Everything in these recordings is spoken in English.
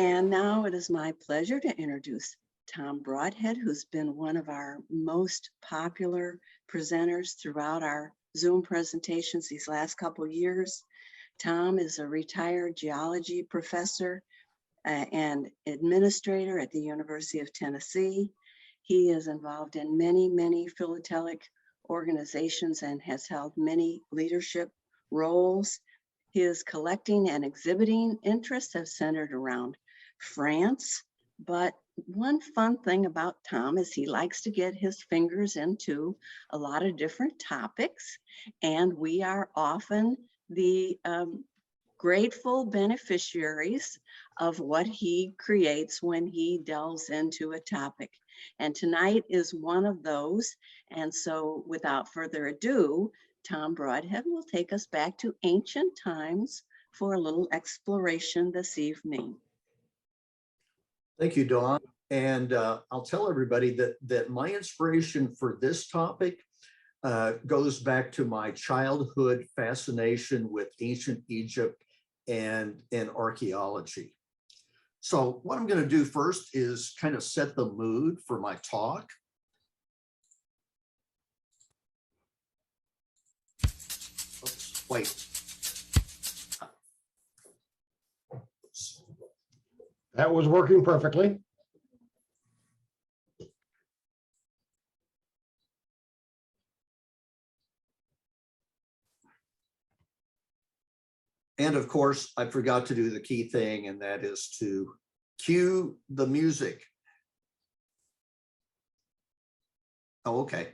And now it is my pleasure to introduce Tom Broadhead, who's been one of our most popular presenters throughout our Zoom presentations these last couple years. Tom is a retired geology professor and administrator at the University of Tennessee. He is involved in many philatelic organizations and has held many leadership roles. His collecting and exhibiting interests have centered around France, but one fun thing about Tom is he likes to get his fingers into a lot of different topics, and we are often the grateful beneficiaries of what he creates when he delves into a topic. And tonight is one of those. And so without further ado, Tom Broadhead will take us back to ancient times for a little exploration this evening. Thank you, Dawn. And I'll tell everybody that my inspiration for this topic goes back to my childhood fascination with ancient Egypt and archaeology. So what I'm going to do first is kind of set the mood for my talk. Oops, wait. That was working perfectly. And of course, I forgot to do the key thing, and that is to cue the music. Oh, okay.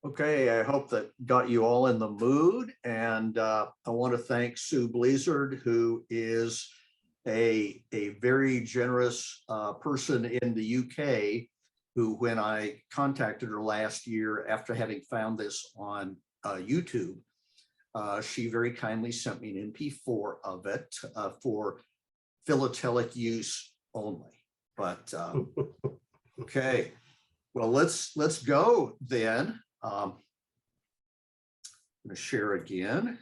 Okay, I hope that got you all in the mood. And I want to thank Sue Blizzard, who is a very generous person in the UK, who, when I contacted her last year after having found this on YouTube, she very kindly sent me an MP4 of it for philatelic use only. But okay, well, let's go then. I'm going to share again.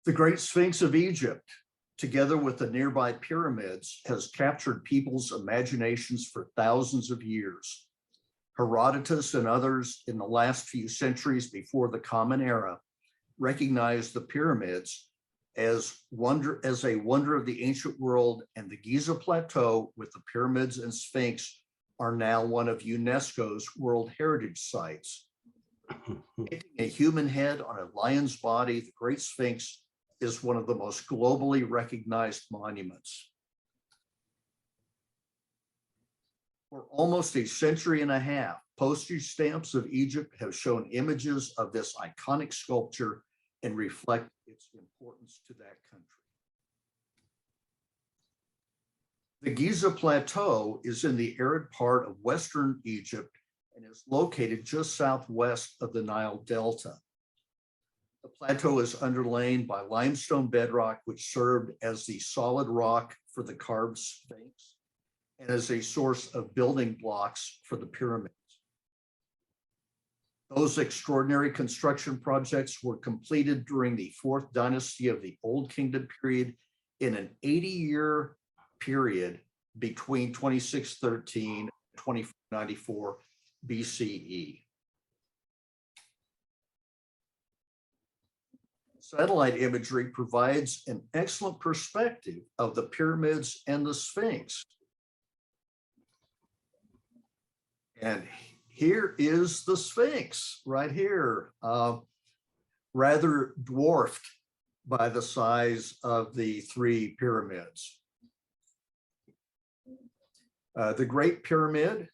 The Great Sphinx of Egypt, together with the nearby pyramids, has captured people's imaginations for thousands of years. Herodotus and others in the last few centuries before the Common Era recognized the pyramids as a wonder of the ancient world, and the Giza Plateau with the pyramids and Sphinx are now one of UNESCO's World Heritage Sites. A human head on a lion's body, the Great Sphinx is one of the most globally recognized monuments. For almost a century and a half, postage stamps of Egypt have shown images of this iconic sculpture and reflect its importance to that country. The Giza Plateau is in the arid part of Western Egypt and is located just southwest of the Nile Delta. The plateau is underlain by limestone bedrock, which served as the solid rock for the carved Sphinx and as a source of building blocks for the pyramids. Those extraordinary construction projects were completed during the 4th dynasty of the Old Kingdom period in an 80-year period between 2613 and 2494 BCE. Satellite imagery provides an excellent perspective of the pyramids and the Sphinx. And here is the Sphinx right here, rather dwarfed by the size of the 3 pyramids. The Great Pyramid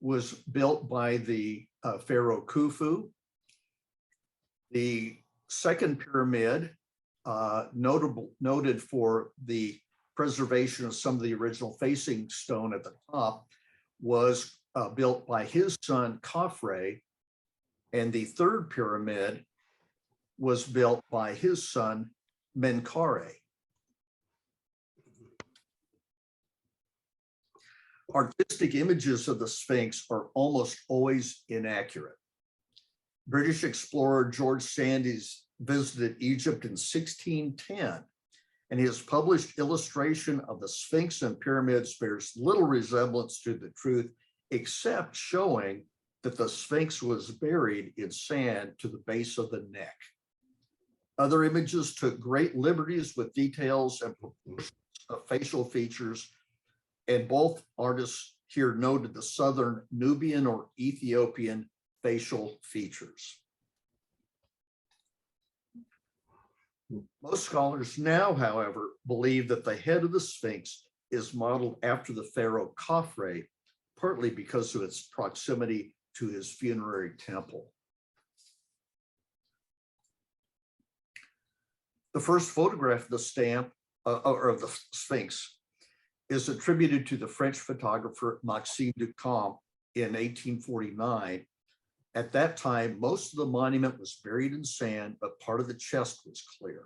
was built by the Pharaoh Khufu. The second pyramid, noted for the preservation of some of the original facing stone at the top, was built by his son Khafre, and the third pyramid was built by his son Menkaure. Artistic images of the Sphinx are almost always inaccurate. British explorer George Sandys visited Egypt in 1610, and his published illustration of the Sphinx and pyramids bears little resemblance to the truth, except showing that the Sphinx was buried in sand to the base of the neck. Other images took great liberties with details and proportions of facial features, and both artists here noted the southern Nubian or Ethiopian facial features. Most scholars now, however, believe that the head of the Sphinx is modeled after the pharaoh Khafre, partly because of its proximity to his funerary temple. The first photograph of the stamp or of the Sphinx is attributed to the French photographer Maxime Duchamp in 1849. At that time, most of the monument was buried in sand, but part of the chest was clear.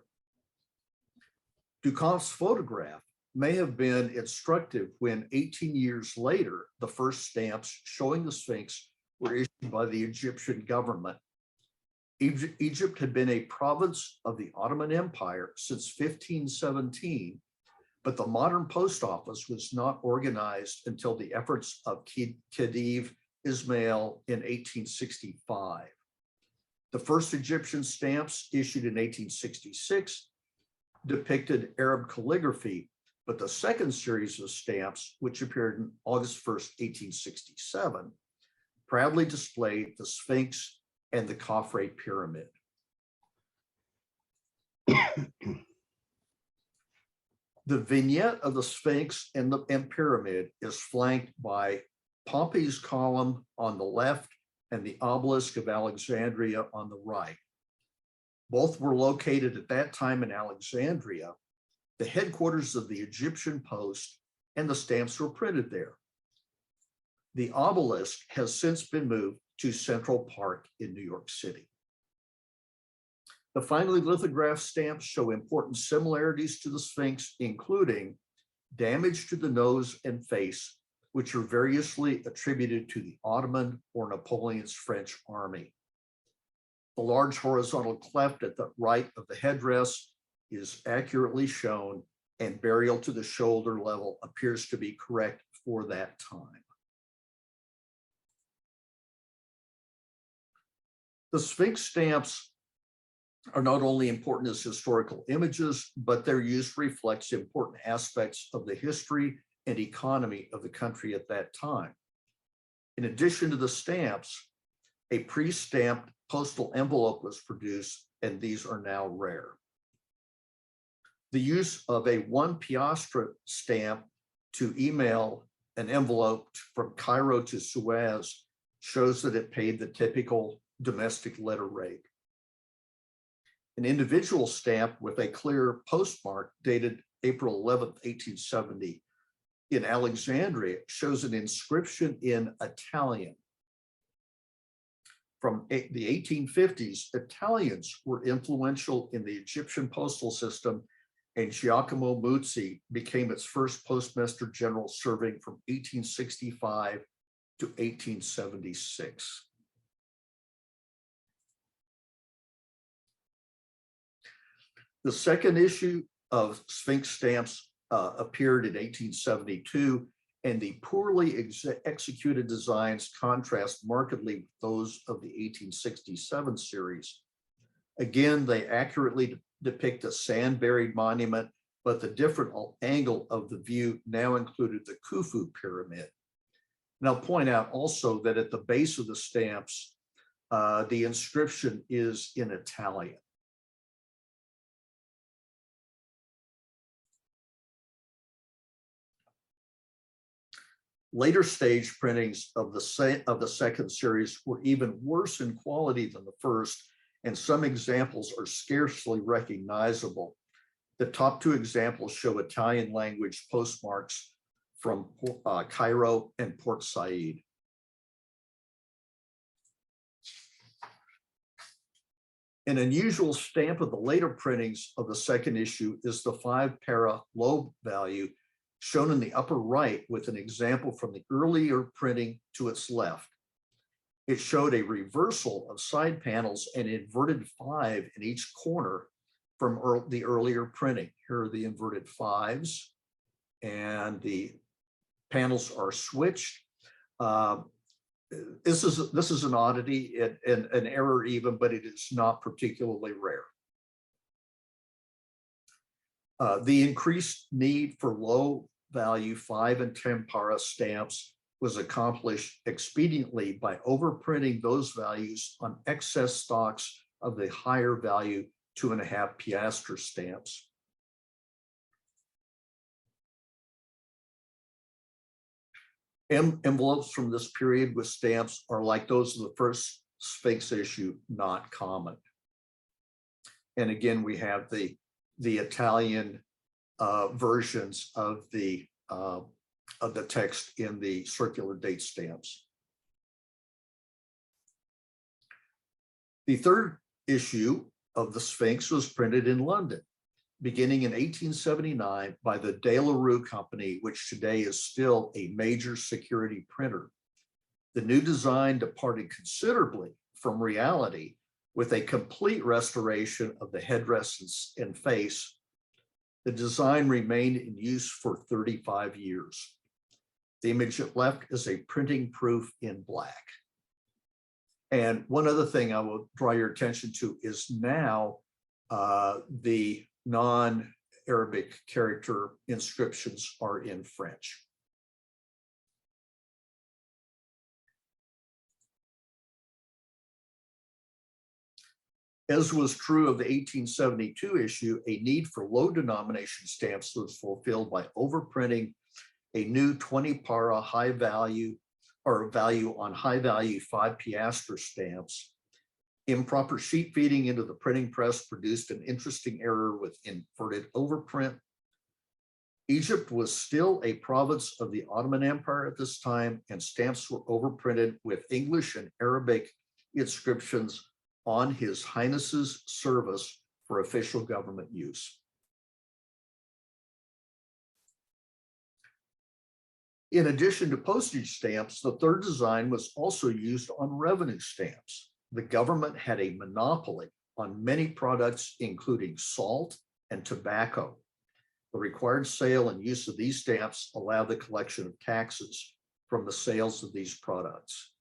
Duchamp's photograph may have been instructive when 18 years later, the first stamps showing the Sphinx were issued by the Egyptian government. Egypt had been a province of the Ottoman Empire since 1517, but the modern post office was not organized until the efforts of Khedive Ismail in 1865. The first Egyptian stamps issued in 1866 depicted Arab calligraphy, but the second series of stamps, which appeared on August 1st, 1867, proudly displayed the Sphinx and the Khafre pyramid. The vignette of the Sphinx and the pyramid is flanked by Pompey's column on the left and the obelisk of Alexandria on the right. Both were located at that time in Alexandria, the headquarters of the Egyptian post, and the stamps were printed there. The obelisk has since been moved to Central Park in New York City. The finely lithographed stamps show important similarities to the Sphinx, including damage to the nose and face, which are variously attributed to the Ottoman or Napoleon's French army. The large horizontal cleft at the right of the headdress is accurately shown, and burial to the shoulder level appears to be correct for that time. The Sphinx stamps are not only important as historical images, but their use reflects important aspects of the history and economy of the country at that time. In addition to the stamps, a pre-stamped postal envelope was produced, and these are now rare. The use of a 1 piastre stamp to email an envelope from Cairo to Suez shows that it paid the typical domestic letter rate. An individual stamp with a clear postmark dated April 11th, 1870 in Alexandria shows an inscription in Italian. From the 1850s, Italians were influential in the Egyptian postal system, and Giacomo Muzzi became its first postmaster general, serving from 1865 to 1876. The second issue of Sphinx stamps appeared in 1872, and the poorly executed designs contrast markedly with those of the 1867 series. Again, they accurately depict a sand-buried monument, but the different angle of the view now included the Khufu pyramid. And I'll point out also that at the base of the stamps, the inscription is in Italian. Later stage printings of the second series were even worse in quality than the first, and some examples are scarcely recognizable. The top two examples show Italian language postmarks from Cairo and Port Said. An unusual stamp of the later printings of the second issue is the 5-para lobe value, shown in the upper right with an example from the earlier printing to its left. It showed a reversal of side panels and inverted 5 in each corner from the earlier printing. Here are the inverted 5s, and the panels are switched. This is an oddity and an error even, but it is not particularly rare. The increased need for low value 5 and 10 para stamps was accomplished expediently by overprinting those values on excess stocks of the higher value 2.5 piastre stamps. Envelopes from this period with stamps are like those of the first Sphinx issue, not common. And again, we have the Italian versions of the text in the circular date stamps. The third issue of the Sphinx was printed in London, beginning in 1879 by the De La Rue Company, which today is still a major security printer. The new design departed considerably from reality with a complete restoration of the headdress and face. The design remained in use for 35 years. The image at left is a printing proof in black. And one other thing I will draw your attention to is now the non-Arabic character inscriptions are in French. As was true of the 1872 issue, a need for low denomination stamps was fulfilled by overprinting a new 20 para high value or value on high value 5 piastre stamps. Improper sheet feeding into the printing press produced an interesting error with inverted overprint. Egypt was still a province of the Ottoman Empire at this time, and stamps were overprinted with English and Arabic inscriptions on His Highness's service for official government use. In addition to postage stamps, the third design was also used on revenue stamps. The government had a monopoly on many products, including salt and tobacco. The required sale and use of these stamps allowed the collection of taxes from the sales of these products.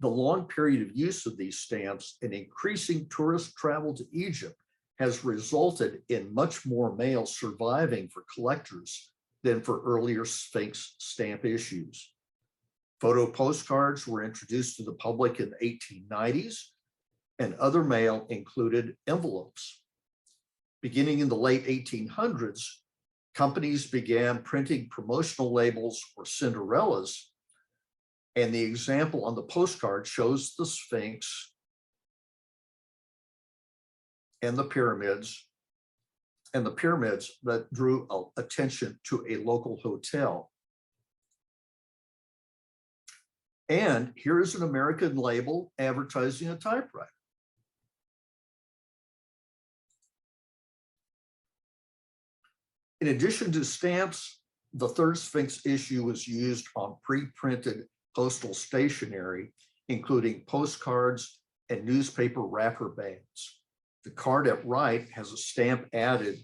The long period of use of these stamps and increasing tourist travel to Egypt has resulted in much more mail surviving for collectors than for earlier Sphinx stamp issues. Photo postcards were introduced to the public in the 1890s, and other mail included envelopes. Beginning in the late 1800s, companies began printing promotional labels or Cinderellas, and the example on the postcard shows the Sphinx and the pyramids that drew attention to a local hotel. And here is an American label advertising a typewriter. In addition to stamps, the third Sphinx issue was used on pre-printed postal stationery, including postcards and newspaper wrapper bands. The card at right has a stamp added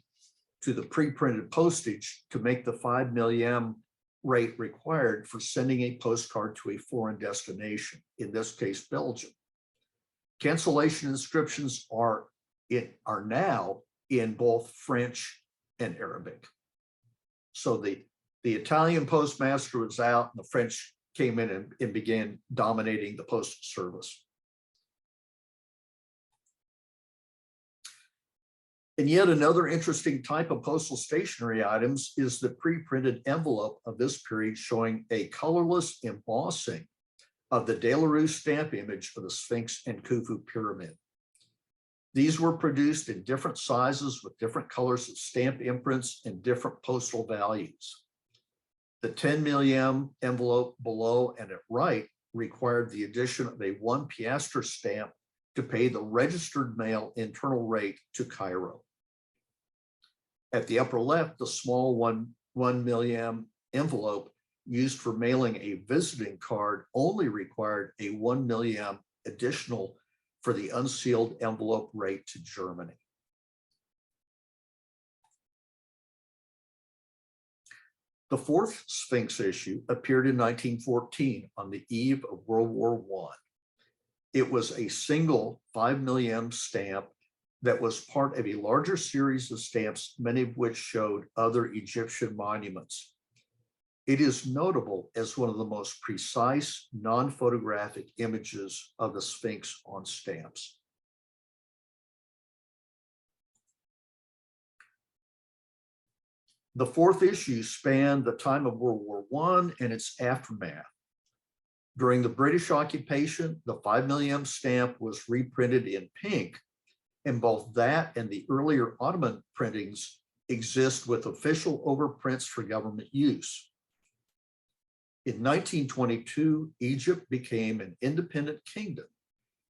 to the pre-printed postage to make the 5 million rate required for sending a postcard to a foreign destination, in this case, Belgium. Cancellation inscriptions are now in both French and Arabic. So the Italian postmaster was out and the French came in and began dominating the postal service. And yet another interesting type of postal stationery items is the pre-printed envelope of this period, showing a colorless embossing of the De La Rue stamp image of the Sphinx and Khufu pyramid. These were produced in different sizes with different colors of stamp imprints and different postal values. The 10 million envelope below and at right required the addition of a 1 piastre stamp to pay the registered mail internal rate to Cairo. At the upper left, the small 1 million envelope used for mailing a visiting card only required a 1 million additional for the unsealed envelope rate to Germany. The fourth Sphinx issue appeared in 1914 on the eve of World War I. It was a single 5 million stamp that was part of a larger series of stamps, many of which showed other Egyptian monuments. It is notable as one of the most precise non-photographic images of the Sphinx on stamps. The fourth issue spanned the time of World War I and its aftermath. During the British occupation, the 5 million stamp was reprinted in pink, and both that and the earlier Ottoman printings exist with official overprints for government use. In 1922, Egypt became an independent kingdom,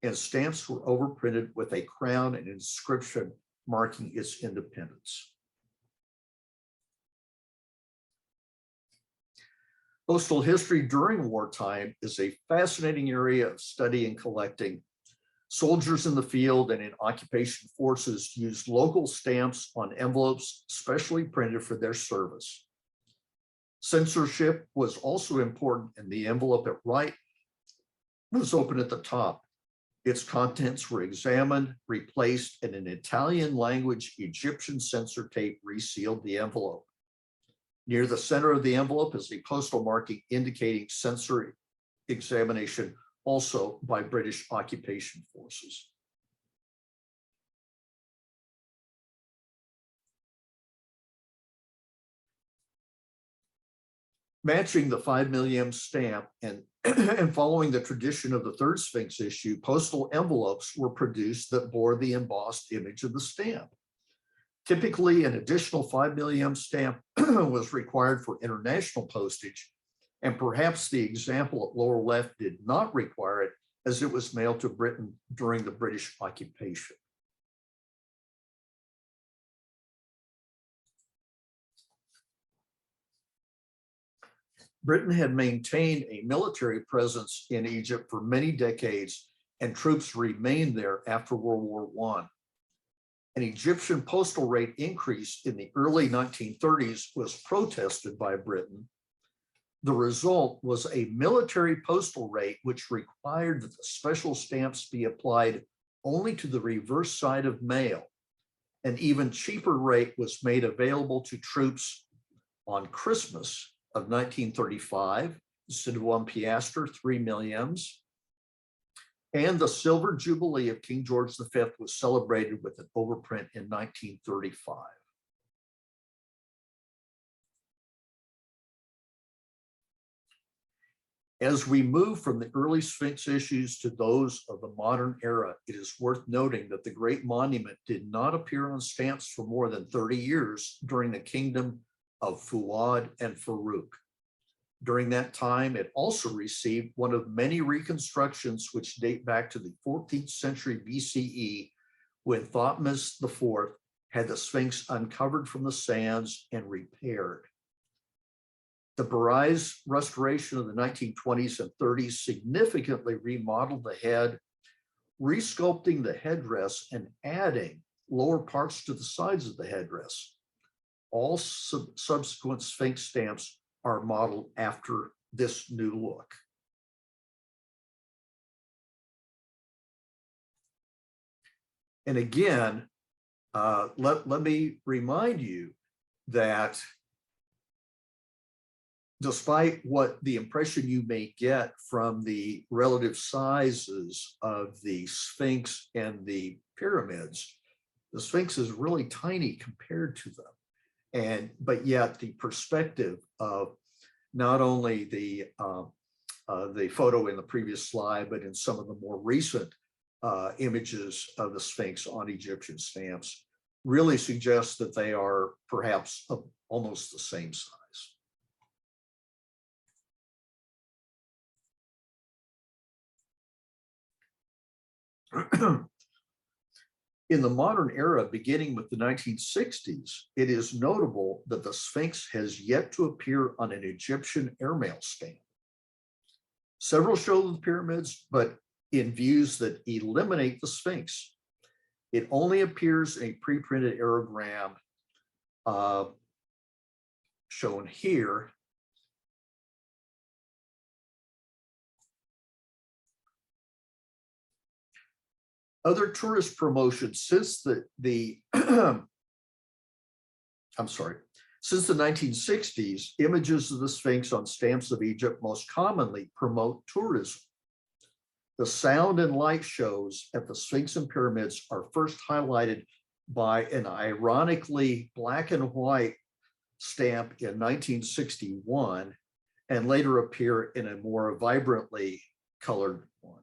and stamps were overprinted with a crown and inscription marking its independence. Postal history during wartime is a fascinating area of study and collecting. Soldiers in the field and in occupation forces used local stamps on envelopes specially printed for their service. Censorship was also important, and the envelope at right was open at the top. Its contents were examined, replaced, and an Italian language Egyptian censor tape resealed the envelope. Near the center of the envelope is a postal marking indicating censoring examination also by British occupation forces. Matching the 5 million stamp and, and following the tradition of the third Sphinx issue, postal envelopes were produced that bore the embossed image of the stamp. Typically, an additional 5 million stamp was required for international postage, and perhaps the example at lower left did not require it, as it was mailed to Britain during the British occupation. Britain had maintained a military presence in Egypt for many decades, and troops remained there after World War I. An Egyptian postal rate increase in the early 1930s was protested by Britain. The result was a military postal rate which required that the special stamps be applied only to the reverse side of mail. An even cheaper rate was made available to troops on Christmas of 1935, instead of 1 piastre, 3 millions. And the Silver Jubilee of King George V was celebrated with an overprint in 1935. As we move from the early Sphinx issues to those of the modern era, it is worth noting that the Great Monument did not appear on stamps for more than 30 years during the kingdom of Fuad and Farouk. During that time, it also received one of many reconstructions which date back to the 14th century BCE, when Thutmose IV had the Sphinx uncovered from the sands and repaired. The Barais restoration of the 1920s and 30s significantly remodeled the head, resculpting the headdress and adding lower parts to the sides of the headdress. All subsequent Sphinx stamps are modeled after this new look. And again, let me remind you that despite what the impression you may get from the relative sizes of the Sphinx and the pyramids, the Sphinx is really tiny compared to them. But yet the perspective of not only the photo in the previous slide, but in some of the more recent images of the Sphinx on Egyptian stamps really suggests that they are perhaps of almost the same size. In the modern era, beginning with the 1960s, it is notable that the Sphinx has yet to appear on an Egyptian airmail stamp. Several show the pyramids, but in views that eliminate the Sphinx. It only appears in a pre-printed aerogram shown here. Other tourist promotions since the since the 1960s, images of the Sphinx on stamps of Egypt most commonly promote tourism. The sound and light shows at the Sphinx and pyramids are first highlighted by an ironically black and white stamp in 1961 and later appear in a more vibrantly colored one.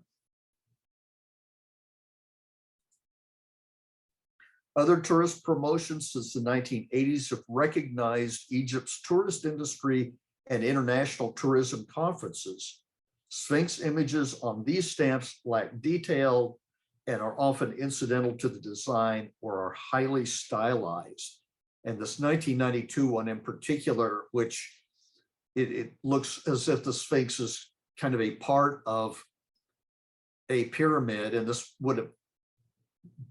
Other tourist promotions since the 1980s have recognized Egypt's tourist industry and international tourism conferences. Sphinx images on these stamps lack detail and are often incidental to the design or are highly stylized. And this 1992 one in particular, which it looks as if the Sphinx is kind of a part of a pyramid, and this would have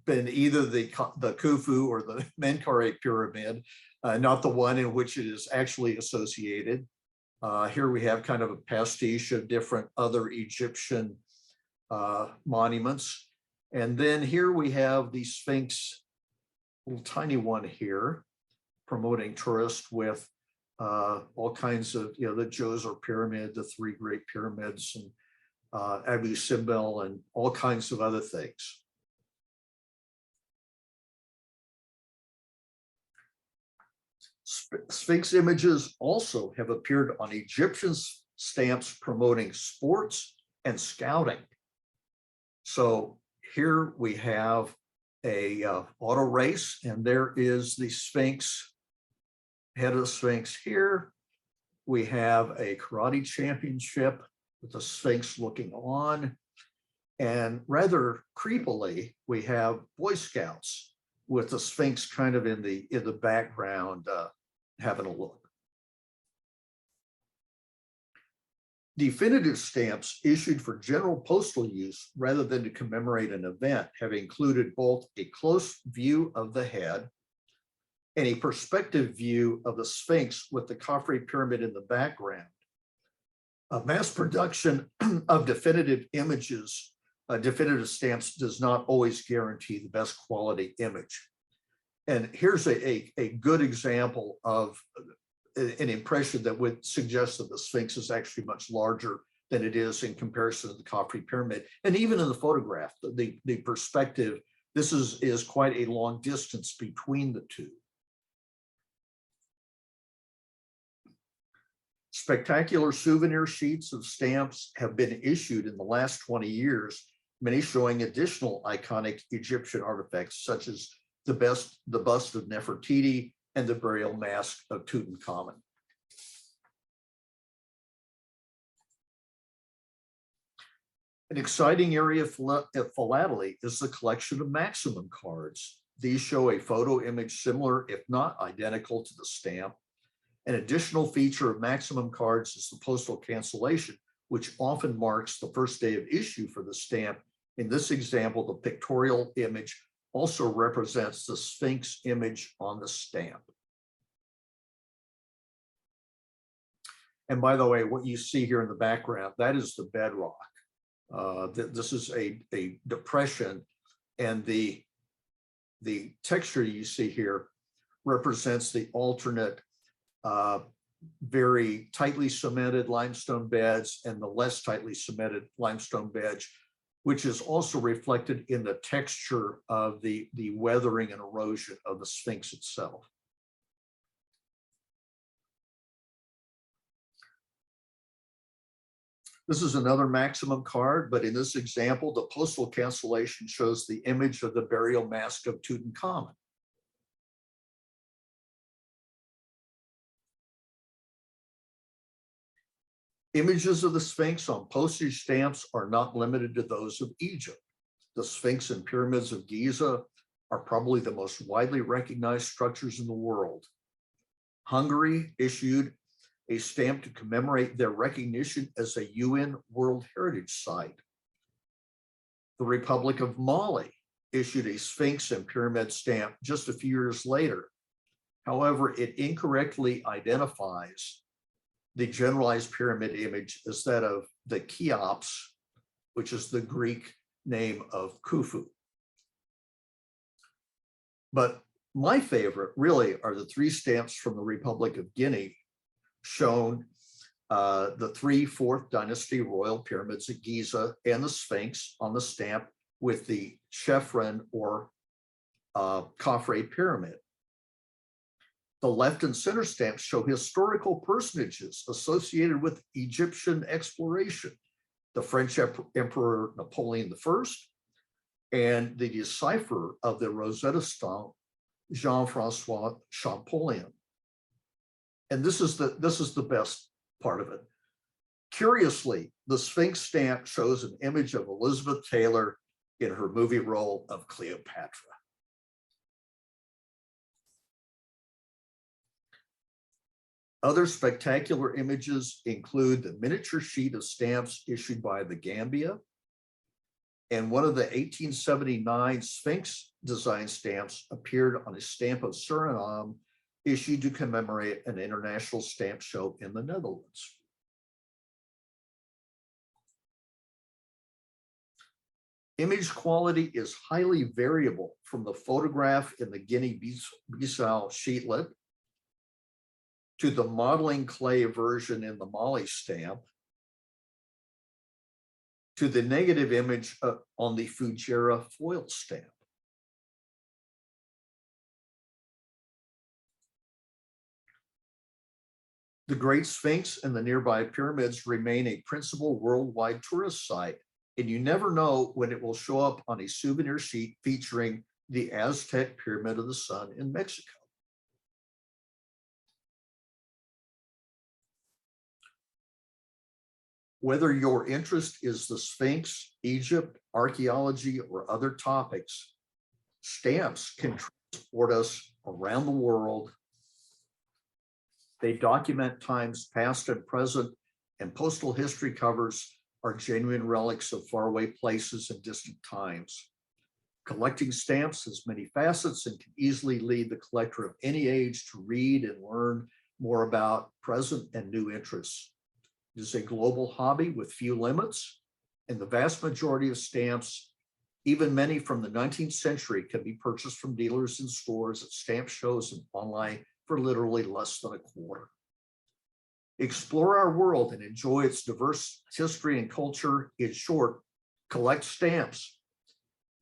been either the Khufu or the Menkaure pyramid, not the one in which it is actually associated. Here we have kind of a pastiche of different other Egyptian monuments. And then here we have the Sphinx, little tiny one here, promoting tourists with all kinds of, the Djoser pyramid, the three great pyramids, and Abu Simbel, and all kinds of other things. Sphinx images also have appeared on Egyptian stamps promoting sports and scouting. So here we have a auto race, and there is the Sphinx, head of the Sphinx here. We have a karate championship with the Sphinx looking on. And rather creepily, we have Boy Scouts with the Sphinx kind of in the background, having a look. Definitive stamps issued for general postal use rather than to commemorate an event have included both a close view of the head and a perspective view of the Sphinx with the Khafre pyramid in the background. A mass production of definitive images, definitive stamps, does not always guarantee the best quality image. And here's a good example of an impression that would suggest that the Sphinx is actually much larger than it is in comparison to the Khafre pyramid. And even in the photograph, the perspective, this is quite a long distance between the two. Spectacular souvenir sheets of stamps have been issued in the last 20 years, many showing additional iconic Egyptian artifacts, such as the bust of Nefertiti and the burial mask of Tutankhamun. An exciting area of philately is the collection of maximum cards. These show a photo image similar, if not identical, to the stamp. An additional feature of maximum cards is the postal cancellation, which often marks the first day of issue for the stamp. In this example, the pictorial image also represents the Sphinx image on the stamp. And by the way, what you see here in the background, that is the bedrock. This is a depression, and the texture you see here represents the alternate very tightly cemented limestone beds and the less tightly cemented limestone beds, which is also reflected in the texture of the weathering and erosion of the Sphinx itself. This is another maximum card, but in this example, the postal cancellation shows the image of the burial mask of Tutankhamun. Images of the Sphinx on postage stamps are not limited to those of Egypt. The Sphinx and pyramids of Giza are probably the most widely recognized structures in the world. Hungary issued a stamp to commemorate their recognition as a UN World Heritage Site. The Republic of Mali issued a Sphinx and pyramid stamp just a few years later. However, it incorrectly identifies the generalized pyramid image as that of the Cheops, which is the Greek name of Khufu. But my favorite really are the three stamps from the Republic of Guinea, shown the 3 4th dynasty royal pyramids at Giza and the Sphinx on the stamp with the Chefren or Khafre pyramid. The left and center stamps show historical personages associated with Egyptian exploration, the French Emperor Napoleon I and the decipherer of the Rosetta Stone, Jean-Francois Champollion. And this is the best part of it. Curiously, the Sphinx stamp shows an image of Elizabeth Taylor in her movie role of Cleopatra. Other spectacular images include the miniature sheet of stamps issued by the Gambia, and one of the 1879 Sphinx design stamps appeared on a stamp of Suriname issued to commemorate an international stamp show in the Netherlands. Image quality is highly variable from the photograph in the Guinea-Bissau sheetlet to the modeling clay version in the Mali stamp, to the negative image on the Fujairah foil stamp. The Great Sphinx and the nearby pyramids remain a principal worldwide tourist site, and you never know when it will show up on a souvenir sheet featuring the Aztec Pyramid of the Sun in Mexico. Whether your interest is the Sphinx, Egypt, archaeology, or other topics, stamps can transport us around the world. They document times past and present, and postal history covers are genuine relics of faraway places and distant times. Collecting stamps has many facets and can easily lead the collector of any age to read and learn more about present and new interests. It is a global hobby with few limits, and the vast majority of stamps, even many from the 19th century, can be purchased from dealers in stores, at stamp shows, and online for literally less than a quarter. Explore our world and enjoy its diverse history and culture. In short, collect stamps.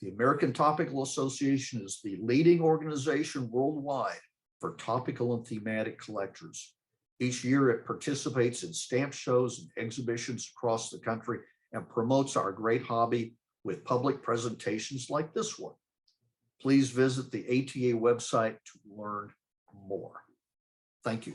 The American Topical Association is the leading organization worldwide for topical and thematic collectors. Each year, it participates in stamp shows and exhibitions across the country and promotes our great hobby with public presentations like this one. Please visit the ATA website to learn more. Thank you.